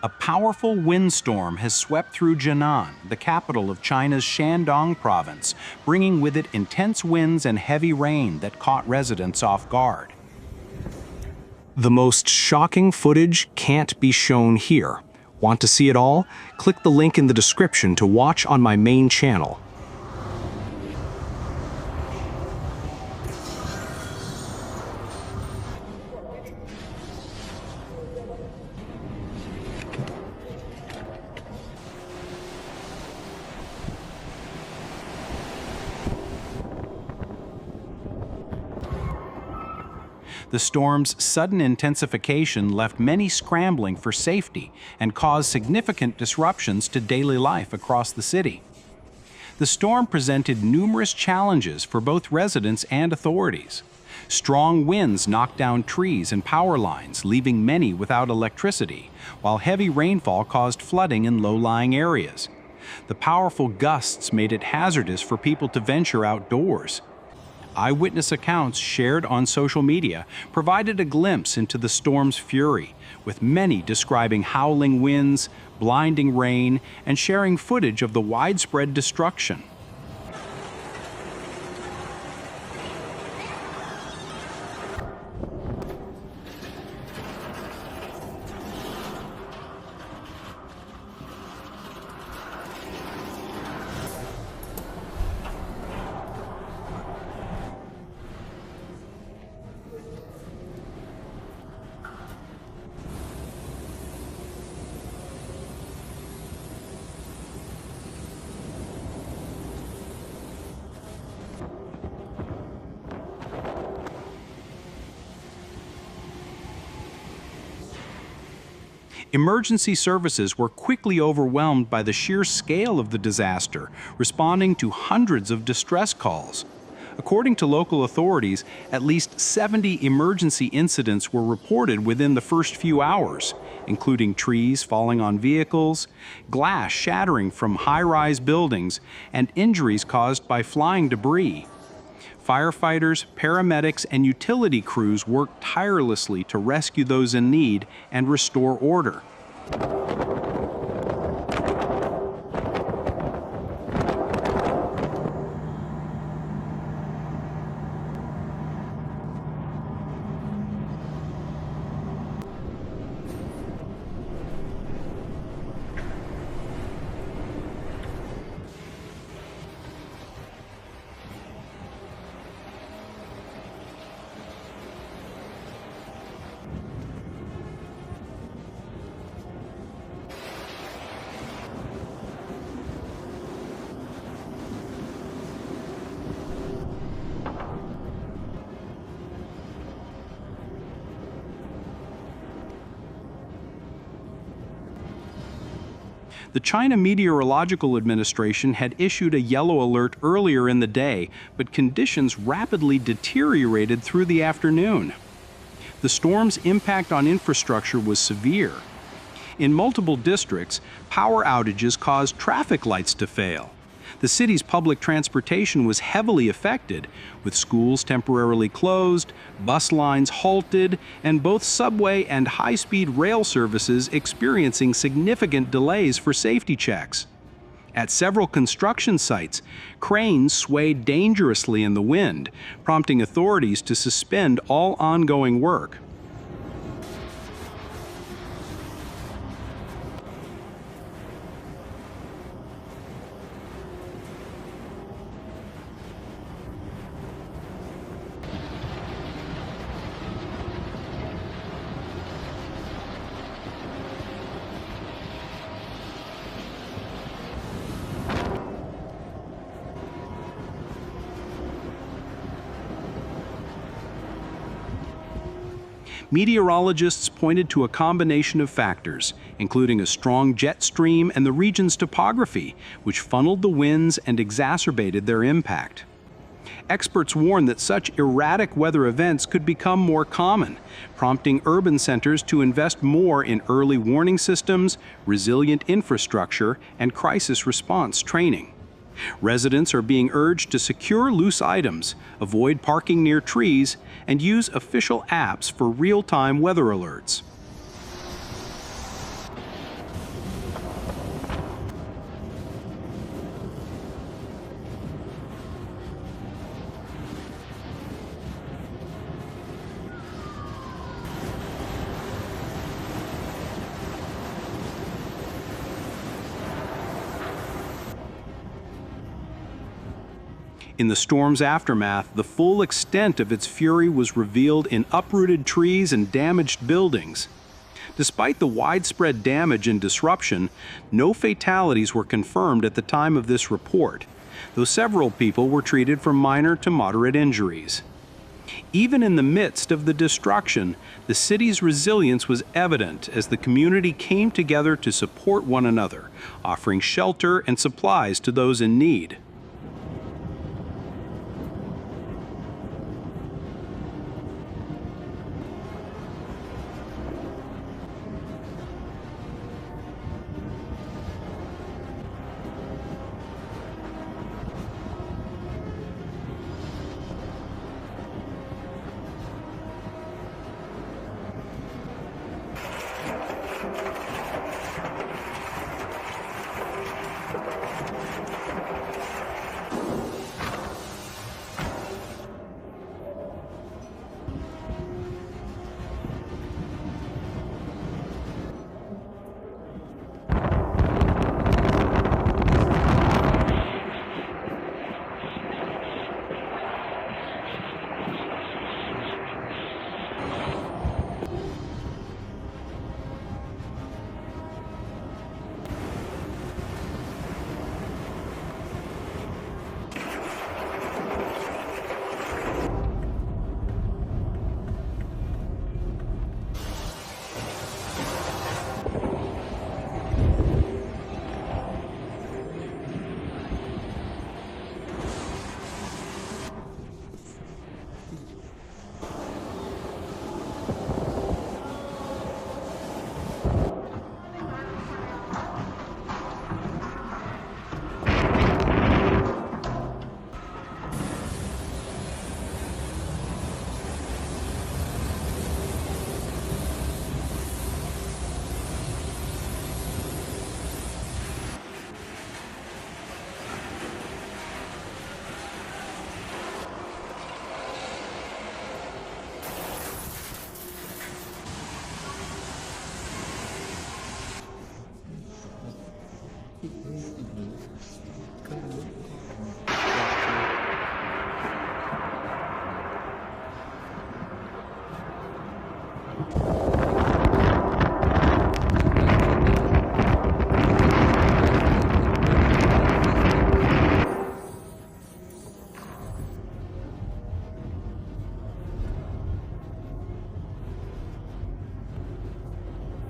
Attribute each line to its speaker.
Speaker 1: A powerful windstorm has swept through Jinan, the capital of China's Shandong province, bringing with it intense winds and heavy rain that caught residents off guard. The most shocking footage can't be shown here. Want to see it all? Click the link in the description to watch on my main channel. The storm's sudden intensification left many scrambling for safety and caused significant disruptions to daily life across the city. The storm presented numerous challenges for both residents and authorities. Strong winds knocked down trees and power lines, leaving many without electricity, while heavy rainfall caused flooding in low-lying areas. The powerful gusts made it hazardous for people to venture outdoors. Eyewitness accounts shared on social media provided a glimpse into the storm's fury, with many describing howling winds, blinding rain, and sharing footage of the widespread destruction. Emergency services were quickly overwhelmed by the sheer scale of the disaster, responding to hundreds of distress calls. According to local authorities, at least 70 emergency incidents were reported within the first few hours, including trees falling on vehicles, glass shattering from high-rise buildings, and injuries caused by flying debris. Firefighters, paramedics, and utility crews worked tirelessly to rescue those in need and restore order. The China Meteorological Administration had issued a yellow alert earlier in the day, but conditions rapidly deteriorated through the afternoon. The storm's impact on infrastructure was severe. In multiple districts, power outages caused traffic lights to fail. The city's public transportation was heavily affected, with schools temporarily closed, bus lines halted, and both subway and high-speed rail services experiencing significant delays for safety checks. At several construction sites, cranes swayed dangerously in the wind, prompting authorities to suspend all ongoing work. Meteorologists pointed to a combination of factors, including a strong jet stream and the region's topography, which funneled the winds and exacerbated their impact. Experts warn that such erratic weather events could become more common, prompting urban centers to invest more in early warning systems, resilient infrastructure, and crisis response training. Residents are being urged to secure loose items, avoid parking near trees, and use official apps for real-time weather alerts. In the storm's aftermath, the full extent of its fury was revealed in uprooted trees and damaged buildings. Despite the widespread damage and disruption, no fatalities were confirmed at the time of this report, though several people were treated for minor to moderate injuries. Even in the midst of the destruction, the city's resilience was evident as the community came together to support one another, offering shelter and supplies to those in need.